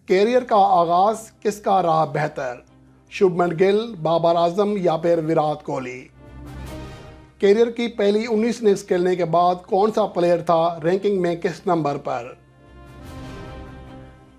Career का आगाज किसका रहा बेहतर, शुभमन गिल, बाबर आजम या फिर विराट कोहली। कैरियर की पहली 19 इनिंग्स खेलने के बाद कौन सा प्लेयर था रैंकिंग में किस नंबर पर।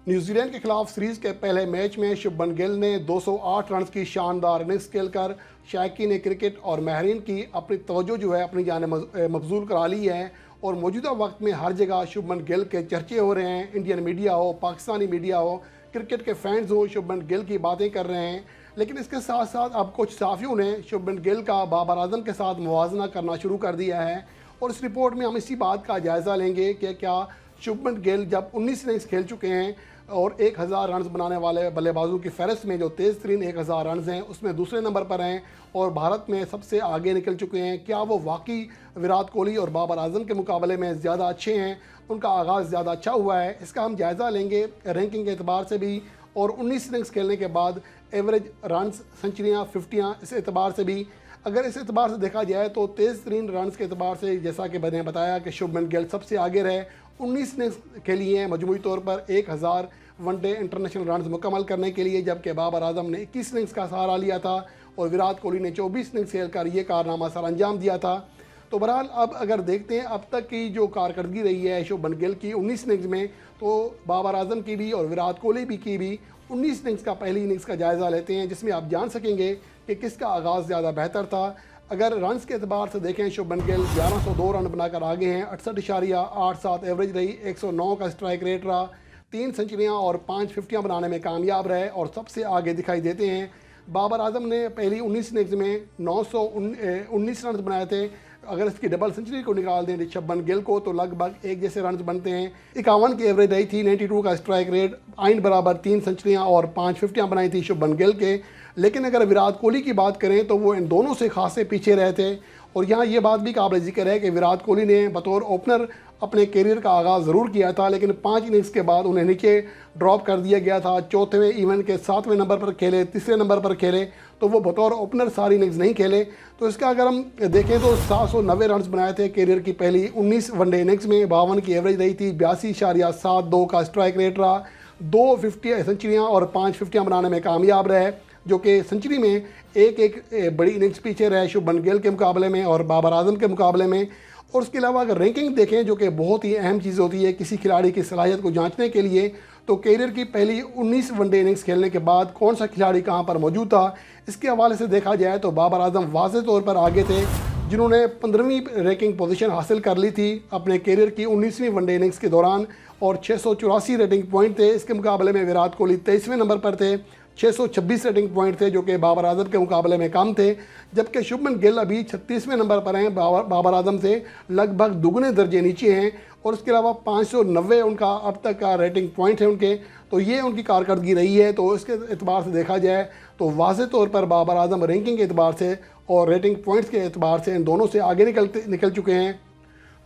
न्यूजीलैंड के खिलाफ सीरीज के पहले मैच में शुभमन गिल ने 208 रन की शानदार इनिंग्स खेलकर शायकीन क्रिकेट और माहिरीन की अपनी तवज्जो जो है अपनी जाने मबजूल करा ली है और मौजूदा वक्त में हर जगह शुभमन गिल के चर्चे हो रहे हैं। इंडियन मीडिया हो, पाकिस्तानी मीडिया हो, क्रिकेट के फैंस हो, शुभमन गिल की बातें कर रहे हैं। लेकिन इसके साथ साथ अब कुछ सहाफ़ियों ने शुभमन गिल का बाबर आजम के साथ मुवाजना करना शुरू कर दिया है और इस रिपोर्ट में हम इसी बात का जायज़ा लेंगे कि क्या शुभमन गिल जब 19 इनिंग्स खेल चुके हैं और 1000 रन बनाने वाले बल्लेबाजों की फहरिस्त में जो तेज़ तरीन 1000 रन हैं उसमें दूसरे नंबर पर हैं और भारत में सबसे आगे निकल चुके हैं, क्या वो वाकई विराट कोहली और बाबर आजम के मुकाबले में ज़्यादा अच्छे हैं, उनका आगाज़ ज़्यादा अच्छा हुआ है। इसका हम जायज़ा लेंगे रैंकिंग के एतबार से भी और 19 इनिंग्स खेलने के बाद एवरेज रन, सेंचुरियाँ, 50याँ, इस एतबार से भी। अगर इस एतबार से देखा जाए तो तेज़ तरीन रन के एतबार से जैसा कि मैंने बताया कि शुभमन गिल सबसे आगे रहे। 19 इनिंग्स खेली हैं मजमूई तौर पर 1000 वनडे इंटरनेशनल रन मुकम्मल करने के लिए, जबकि बाबर आजम ने 21 इनिंग्स का सहारा लिया था और विराट कोहली ने 24 इनिंग्स खेलकर ये कारनामा सर अंजाम दिया था। तो बहरहाल अब अगर देखते हैं अब तक की जो कारकर्दगी रही है शुभमन गिल की 19 इनिंग्स में, तो बाबर आजम की भी और विराट कोहली की भी 19 इनिंग्स का पहली इनिंग्स का जायज़ा लेते हैं जिसमें आप जान सकेंगे कि किसका आगाज़ ज़्यादा बेहतर था। अगर रन्स के अतबार से देखें शुभमन गिल 1102 रन बनाकर आगे हैं, 68.87 एवरेज रही, 109 का स्ट्राइक रेट रहा, 3 सेंचुरियाँ और 5 50याँ बनाने में कामयाब रहे और सबसे आगे दिखाई देते हैं। बाबर आजम ने पहली 19 इनिंग्स में 919 रन बनाए थे। अगर इसकी डबल सेंचुरी को निकाल दें शुभमन गिल को तो लगभग एक जैसे रन बनते हैं। 51 की एवरेज रही थी, 92 का स्ट्राइक रेट, आइन बराबर 3 सेंचुरियाँ और 5 50याँ बनाई थी शुभमन गिल के। लेकिन अगर विराट कोहली की बात करें तो वो इन दोनों से खासे पीछे रहे थे और यहाँ ये बात भी काबिल जिक्र है कि विराट कोहली ने बतौर ओपनर अपने करियर का आगाज़ ज़रूर किया था, लेकिन 5 इनिंग्स के बाद उन्हें नीचे ड्रॉप कर दिया गया था। चौथेवें इवेंट के 7वें नंबर पर खेले, तीसरे नंबर पर खेले, तो वो बतौर ओपनर सारी इनिंग्स नहीं खेले। तो इसका अगर हम देखें तो 790 रन बनाए थे करियर की पहली 19 वनडे इनिंग्स में। 52 की एवरेज रही थी, 82.72 का स्ट्राइक रेट रहा, 2 50 सेंचुरियाँ और 5 50याँ बनाने में कामयाब रहे, जो कि सेंचुरी में एक बड़ी इनिंग्स पीछे रहे शुभमन गिल के मुकाबले में और बाबर आजम के मुकाबले में। और उसके अलावा अगर रैंकिंग देखें जो कि बहुत ही अहम चीज़ होती है किसी खिलाड़ी की सलाहियत को जांचने के लिए, तो कैरियर की पहली 19 वनडे इनिंग्स खेलने के बाद कौन सा खिलाड़ी कहां पर मौजूद था, इसके हवाले से देखा जाए तो बाबर आजम वाज़ेह तौर पर आगे थे जिन्होंने 15वीं रैंकिंग पोजीशन हासिल कर ली थी अपने कैरियर की 19वीं वनडे इनिंग्स के दौरान और 684 रेटिंग पॉइंट थे। इसके मुकाबले में विराट कोहली 23वें नंबर पर थे, 626 रेटिंग पॉइंट थे जो कि बाबर आजम के मुकाबले में कम थे, जबकि शुभमन गिल अभी 36वें नंबर पर हैं, बाबर आजम से लगभग दुगने दर्जे नीचे हैं और इसके अलावा 590 उनका अब तक का रेटिंग पॉइंट है उनके। तो ये उनकी कारकर्दगी रही है। तो इसके एतबार से देखा जाए तो वाज़ेह तौर पर बाबर आजम रैंकिंग के एतबार से और रेटिंग पॉइंट्स के एतबार से इन दोनों से आगे निकल चुके हैं।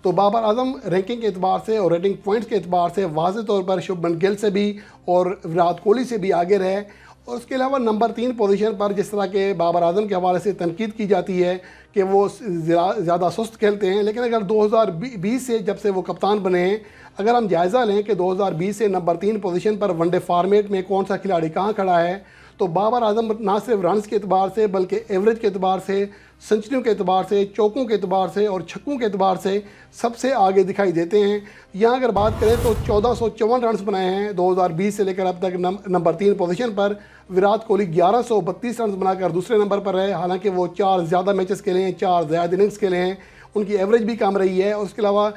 तो बाबर आजम रैंकिंग के एतबार से और रेटिंग पॉइंट्स के एतबार से वाज़ेह तौर पर शुभमन गिल से भी और विराट कोहली से भी आगे रहे। और उसके अलावा नंबर 3 पोजीशन पर जिस तरह के बाबर आजम के हवाले से तनकीद की जाती है कि वो ज़्यादा सुस्त खेलते हैं, लेकिन अगर 2020 से जब से वो कप्तान बने हैं, अगर हम जायज़ा लें कि 2020 से नंबर 3 पोजीशन पर वनडे फॉर्मेट में कौन सा खिलाड़ी कहाँ खड़ा है, तो बाबर आजम ना सिर्फ रन्स के एतबार से बल्कि एवरेज के एतबार से, सेंचुरियों के एतबार से, चौकों के एतबार से और छक्कों के एतबार से सबसे आगे दिखाई देते हैं। यहाँ अगर बात करें तो 1454 रन बनाए हैं 2020 से लेकर अब तक नंबर 3 पोजीशन पर। विराट कोहली 1132 रन बनाकर दूसरे नंबर पर रहे, हालांकि वो 4 ज़्यादा मैचेस खेले हैं, 4 ज़्यादा इनिंग्स खेले हैं, उनकी एवरेज भी कम रही है। और उसके अलावा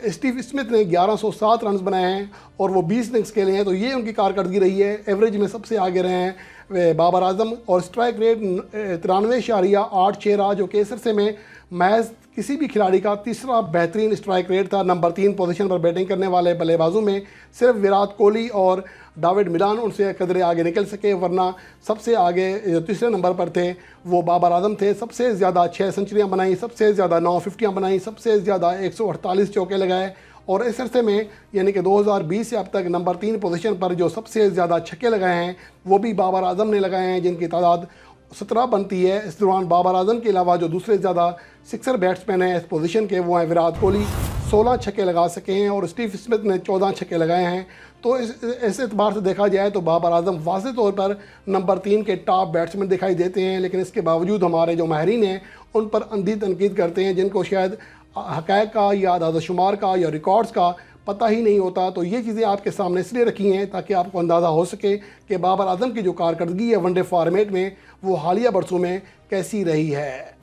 स्टीव स्मिथ ने 1107 रन बनाए हैं और वो 20 इनिंग्स खेले हैं, तो ये उनकी कारकर्दगी रही है। एवरेज में सबसे आगे रहे हैं बाबर आजम और स्ट्राइक रेट 93.86 रहा, जो कि इस अरसे में महज किसी भी खिलाड़ी का तीसरा बेहतरीन स्ट्राइक रेट था। नंबर 3 पोजीशन पर बैटिंग करने वाले बल्लेबाजों में सिर्फ विराट कोहली और डेविड मिलान उनसे कदरे आगे निकल सके, वरना सबसे आगे जो तीसरे नंबर पर थे वो बाबर आजम थे। सबसे ज़्यादा 6 सेंचुरियाँ बनाई, सबसे ज़्यादा 9 50याँ बनाई, सबसे ज़्यादा 148 चौके लगाए और इस अरसे में यानी कि 2020 से अब तक नंबर 3 पोजीशन पर जो सबसे ज़्यादा छक्के लगाए हैं वो भी बाबर आजम ने लगाए हैं, जिनकी तादाद 17 बनती है। इस दौरान बाबर आजम के अलावा जो दूसरे ज़्यादा सिक्सर बैट्समैन हैं इस पोजीशन के वो हैं विराट कोहली, 16 छक्के लगा सके हैं और स्टीव स्मिथ ने 14 छक्के लगाए हैं। तो इस एतबार से देखा जाए तो बाबर आजम वाज़ेह तौर पर नंबर 3 के टॉप बैट्समैन दिखाई देते हैं, लेकिन इसके बावजूद हमारे जो माहिरीन हैं उन पर अंधी तनकीद करते हैं, जिनको शायद हक़ाइक़ का या आदाद-ओ-शुमार का या रिकॉर्ड्स का पता ही नहीं होता। तो ये चीज़ें आपके सामने इसलिए रखी हैं ताकि आपको अंदाज़ा हो सके कि बाबर आजम की जो कारकर्दगी है वनडे फॉर्मेट में वो हालिया बरसों में कैसी रही है।